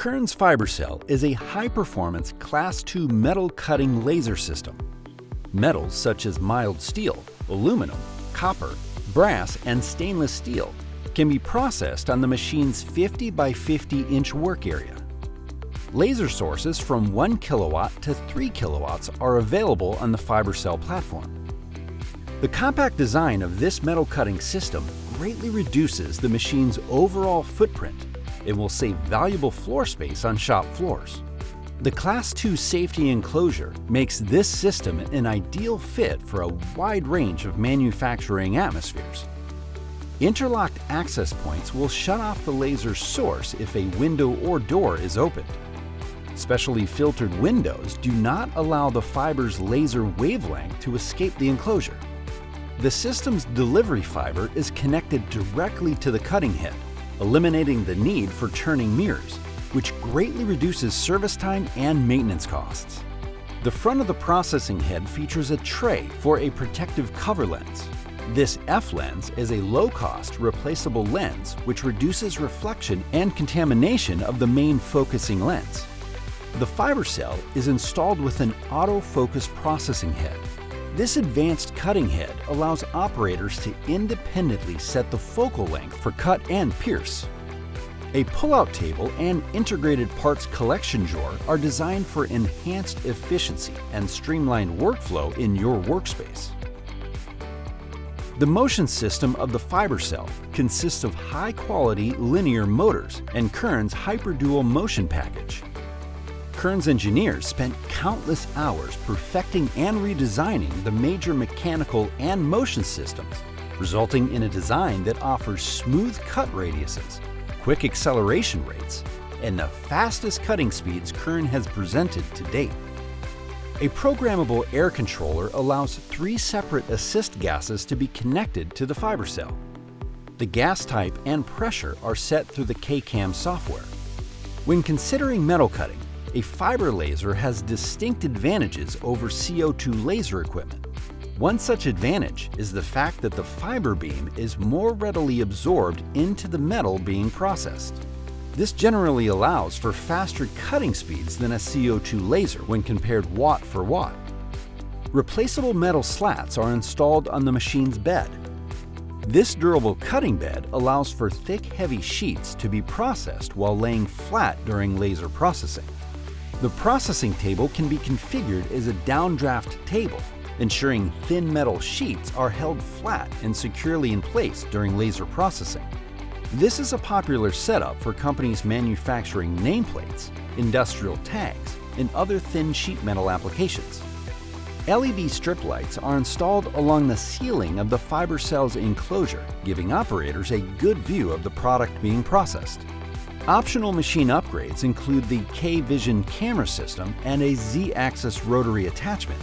Kern's FiberCELL is a high-performance Class II metal cutting laser system. Metals such as mild steel, aluminum, copper, brass, and stainless steel can be processed on the machine's 50 by 50 inch work area. Laser sources from 1 kilowatt to 3 kilowatts are available on the FiberCELL platform. The compact design of this metal cutting system greatly reduces the machine's overall footprint and will save valuable floor space on shop floors. The Class II safety enclosure makes this system an ideal fit for a wide range of manufacturing atmospheres. Interlocked access points will shut off the laser's source if a window or door is opened. Specially filtered windows do not allow the fiber's laser wavelength to escape the enclosure. The system's delivery fiber is connected directly to the cutting head, eliminating the need for turning mirrors, which greatly reduces service time and maintenance costs. The front of the processing head features a tray for a protective cover lens. This F-lens is a low-cost, replaceable lens which reduces reflection and contamination of the main focusing lens. The FiberCELL is installed with an autofocus processing head. This advanced cutting head allows operators to independently set the focal length for cut and pierce. A pull-out table and integrated parts collection drawer are designed for enhanced efficiency and streamlined workflow in your workspace. The motion system of the FiberCELL consists of high-quality linear motors and Kern's hyperdual motion package. Kern's engineers spent countless hours perfecting and redesigning the major mechanical and motion systems, resulting in a design that offers smooth cut radiuses, quick acceleration rates, and the fastest cutting speeds Kern has presented to date. A programmable air controller allows 3 separate assist gases to be connected to the FiberCELL. The gas type and pressure are set through the K-CAM software. When considering metal cutting, a fiber laser has distinct advantages over CO2 laser equipment. One such advantage is the fact that the fiber beam is more readily absorbed into the metal being processed. This generally allows for faster cutting speeds than a CO2 laser when compared watt for watt. Replaceable metal slats are installed on the machine's bed. This durable cutting bed allows for thick, heavy sheets to be processed while laying flat during laser processing. The processing table can be configured as a downdraft table, ensuring thin metal sheets are held flat and securely in place during laser processing. This is a popular setup for companies manufacturing nameplates, industrial tags, and other thin sheet metal applications. LED strip lights are installed along the ceiling of the FiberCELL's enclosure, giving operators a good view of the product being processed. Optional machine upgrades include the K-Vision camera system and a Z-axis rotary attachment.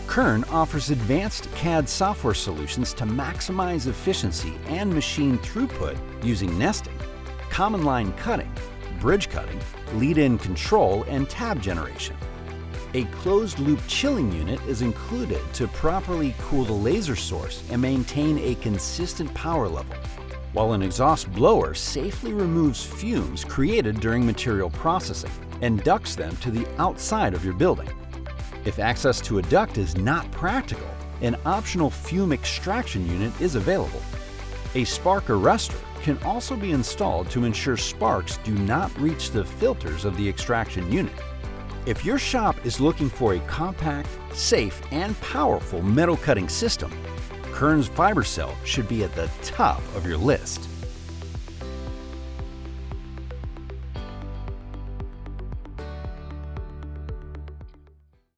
Kern offers advanced CAD software solutions to maximize efficiency and machine throughput using nesting, common line cutting, bridge cutting, lead-in control, and tab generation. A closed-loop chilling unit is included to properly cool the laser source and maintain a consistent power level, while an exhaust blower safely removes fumes created during material processing and ducts them to the outside of your building. If access to a duct is not practical, an optional fume extraction unit is available. A spark arrestor can also be installed to ensure sparks do not reach the filters of the extraction unit. If your shop is looking for a compact, safe, and powerful metal cutting system, Kern's FiberCELL should be at the top of your list.